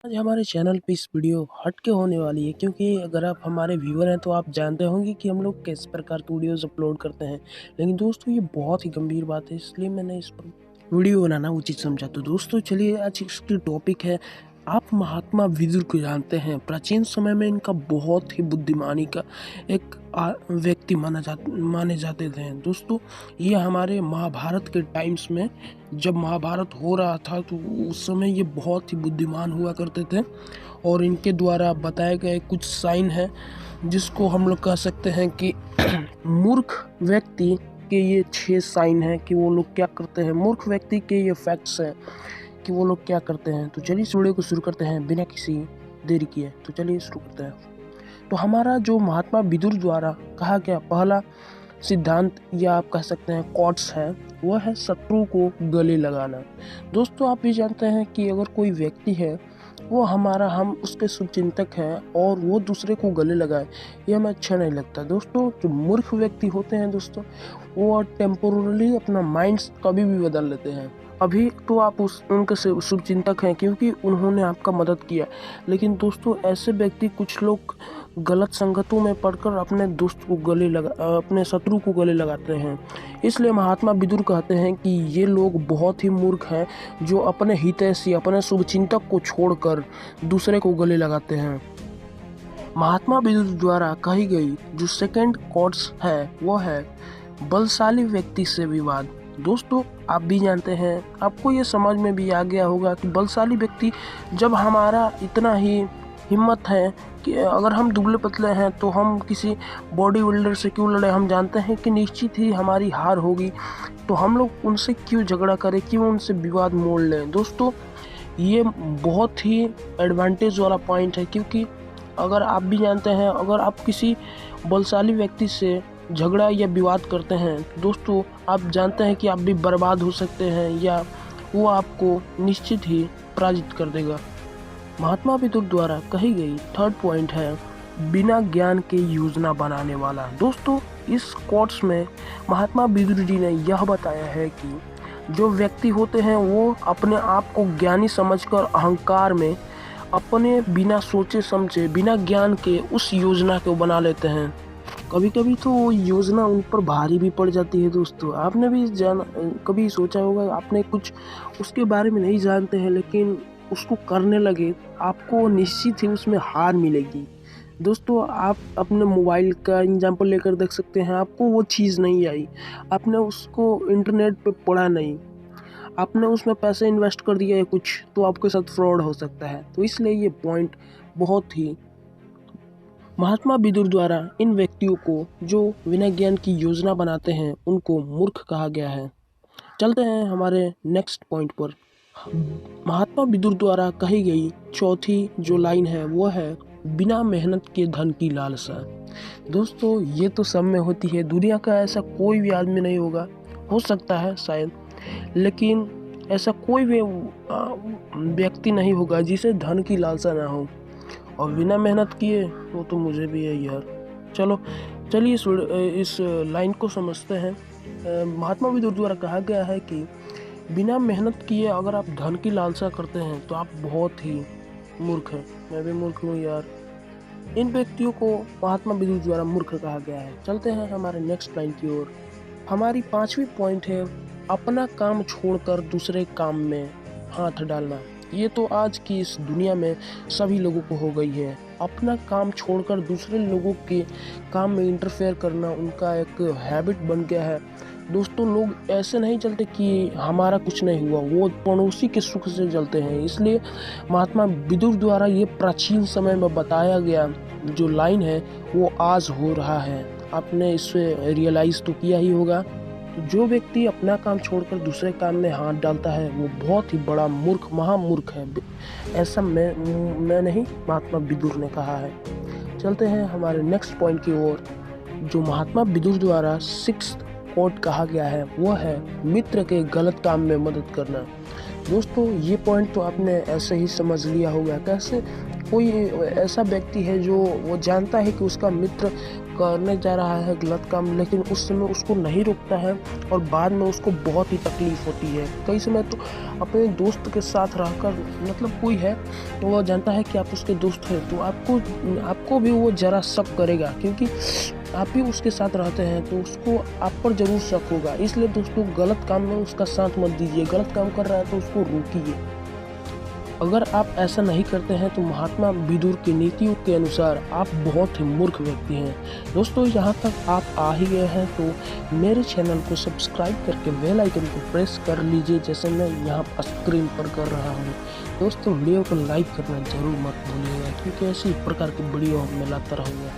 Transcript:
आज हमारे चैनल पे इस वीडियो हट के होने वाली है क्योंकि अगर आप हमारे व्यूअर हैं तो आप जानते होंगे कि हम लोग किस प्रकार की वीडियोस अपलोड करते हैं। लेकिन दोस्तों ये बहुत ही गंभीर बात है, इसलिए मैंने इस पर वीडियो बनाना उचित समझा। तो दोस्तों चलिए आज इसकी टॉपिक है, आप महात्मा विदुर को जानते हैं? प्राचीन समय में इनका बहुत ही बुद्धिमानी का एक व्यक्ति माने जाते थे दोस्तों। ये हमारे महाभारत के टाइम्स में जब महाभारत हो रहा था तो उस समय ये बहुत ही बुद्धिमान हुआ करते थे और इनके द्वारा बताए गए कुछ साइन हैं जिसको हम लोग कह सकते हैं कि मूर्ख व्यक्ति के ये 6 साइन हैं कि वो लोग क्या करते हैं। मूर्ख व्यक्ति के ये फैक्ट्स हैं कि वो लोग क्या करते हैं। तो चलिए इस वीडियो को शुरू करते हैं बिना किसी देरी किए। तो चलिए शुरू करते हैं। तो हमारा जो महात्मा विदुर द्वारा कहा गया पहला सिद्धांत या आप कह सकते हैं कॉट्स है, वह है शत्रु को गले लगाना। दोस्तों आप भी जानते हैं कि अगर कोई व्यक्ति है वो हम उसके शुभचिंतक हैं और वो दूसरे को गले लगाए, ये हमें अच्छा नहीं लगता। दोस्तों जो मूर्ख व्यक्ति होते हैं दोस्तों, वो टेम्पोरली अपना माइंड कभी भी बदल लेते हैं। अभी तो आप उनके शुभचिंतक हैं क्योंकि उन्होंने आपका मदद किया, लेकिन दोस्तों ऐसे व्यक्ति कुछ लोग गलत संगतों में पड़कर अपने शत्रु को गले लगाते हैं। इसलिए महात्मा विदुर कहते हैं कि ये लोग बहुत ही मूर्ख हैं जो अपने हितैषी अपने शुभचिंतक को छोड़कर दूसरे को गले लगाते हैं। महात्मा विदुर द्वारा कही गई जो सेकंड कोट्स है वो है बलशाली व्यक्ति से विवाद। दोस्तों आप भी जानते हैं, आपको ये समझ में भी आ गया होगा कि बलशाली व्यक्ति, जब हमारा इतना ही हिम्मत है कि अगर हम दुबले पतले हैं तो हम किसी बॉडी बिल्डर से क्यों लड़े, हम जानते हैं कि निश्चित ही हमारी हार होगी, तो हम लोग उनसे क्यों झगड़ा करें, क्यों उनसे विवाद मोड़ लें। दोस्तों ये बहुत ही एडवांटेज वाला पॉइंट है क्योंकि अगर आप भी जानते हैं, अगर आप किसी बलशाली व्यक्ति से झगड़ा या विवाद करते हैं दोस्तों, आप जानते हैं कि आप भी बर्बाद हो सकते हैं या वो आपको निश्चित ही पराजित कर देगा। महात्मा विदुर द्वारा कही गई थर्ड पॉइंट है बिना ज्ञान के योजना बनाने वाला। दोस्तों इस कोट्स में महात्मा विदुर जी ने यह बताया है कि जो व्यक्ति होते हैं वो अपने आप को ज्ञानी समझकर अहंकार में अपने बिना सोचे समझे बिना ज्ञान के उस योजना को बना लेते हैं। कभी कभी तो वो योजना उन पर भारी भी पड़ जाती है। दोस्तों आपने भी कभी सोचा होगा, आपने कुछ उसके बारे में नहीं जानते हैं लेकिन उसको करने लगे, आपको निश्चित ही उसमें हार मिलेगी। दोस्तों आप अपने मोबाइल का एग्जांपल लेकर देख सकते हैं, आपको वो चीज़ नहीं आई, आपने उसको इंटरनेट पे पढ़ा नहीं, आपने उसमें पैसे इन्वेस्ट कर दिया है कुछ, तो आपके साथ फ्रॉड हो सकता है। तो इसलिए ये पॉइंट बहुत ही महात्मा विदुर द्वारा इन व्यक्तियों को जो बिना ज्ञान की योजना बनाते हैं उनको मूर्ख कहा गया है। चलते हैं हमारे नेक्स्ट पॉइंट पर। महात्मा विदुर द्वारा कही गई चौथी जो लाइन है वो है बिना मेहनत के धन की लालसा। दोस्तों ये तो सब में होती है, दुनिया का ऐसा कोई भी आदमी नहीं होगा, हो सकता है शायद, लेकिन ऐसा कोई भी व्यक्ति नहीं होगा जिसे धन की लालसा ना हो और बिना मेहनत किए, वो तो मुझे भी है यार। चलिए इस लाइन को समझते हैं। महात्मा विदुर द्वारा कहा गया है कि बिना मेहनत किए अगर आप धन की लालसा करते हैं तो आप बहुत ही मूर्ख हैं। मैं भी मूर्ख हूँ यार। इन व्यक्तियों को महात्मा विदुर द्वारा मूर्ख कहा गया है। चलते हैं हमारे नेक्स्ट लाइन की ओर। हमारी 5वीं पॉइंट है अपना काम छोड़कर दूसरे काम में हाथ डालना। ये तो आज की इस दुनिया में सभी लोगों को हो गई है। अपना काम छोड़कर दूसरे लोगों के काम में इंटरफेयर करना उनका एक हैबिट बन गया है। दोस्तों लोग ऐसे नहीं चलते कि हमारा कुछ नहीं हुआ, वो पड़ोसी के सुख से चलते हैं। इसलिए महात्मा विदुर द्वारा ये प्राचीन समय में बताया गया जो लाइन है वो आज हो रहा है। आपने इसे रियलाइज़ तो किया ही होगा। जो व्यक्ति अपना काम छोड़कर दूसरे काम में हाथ डालता है वो बहुत ही बड़ा मूर्ख, महामूर्ख है। ऐसा मैं नहीं, महात्मा विदुर ने कहा है। चलते हैं हमारे नेक्स्ट पॉइंट की ओर। जो महात्मा विदुर द्वारा 6th कोट कहा गया है वो है मित्र के गलत काम में मदद करना। दोस्तों ये पॉइंट तो आपने ऐसे ही समझ लिया होगा। कैसे कोई ऐसा व्यक्ति है जो वो जानता है कि उसका मित्र करने जा रहा है गलत काम, लेकिन उस समय उसको नहीं रोकता है और बाद में उसको बहुत ही तकलीफ होती है। कई समय तो अपने दोस्त के साथ रहकर, मतलब कोई है तो वो जानता है कि आप उसके दोस्त हैं, तो आपको भी वो ज़रा शक करेगा, क्योंकि आप भी उसके साथ रहते हैं तो उसको आप पर ज़रूर शक होगा। इसलिए दोस्तों गलत काम में उसका साथ मत दीजिए। गलत काम कर रहा है तो उसको रोकिए। अगर आप ऐसा नहीं करते हैं तो महात्मा विदुर की नीतियों के अनुसार आप बहुत ही मूर्ख व्यक्ति हैं। दोस्तों यहाँ तक आप आ ही गए हैं तो मेरे चैनल को सब्सक्राइब करके बेल आइकन को प्रेस कर लीजिए, जैसे मैं यहाँ स्क्रीन पर कर रहा हूँ। दोस्तों वीडियो को लाइक करना जरूर मत भूलिएगा, क्योंकि ऐसी प्रकार की वीडियो मैं लाता रहूँगा।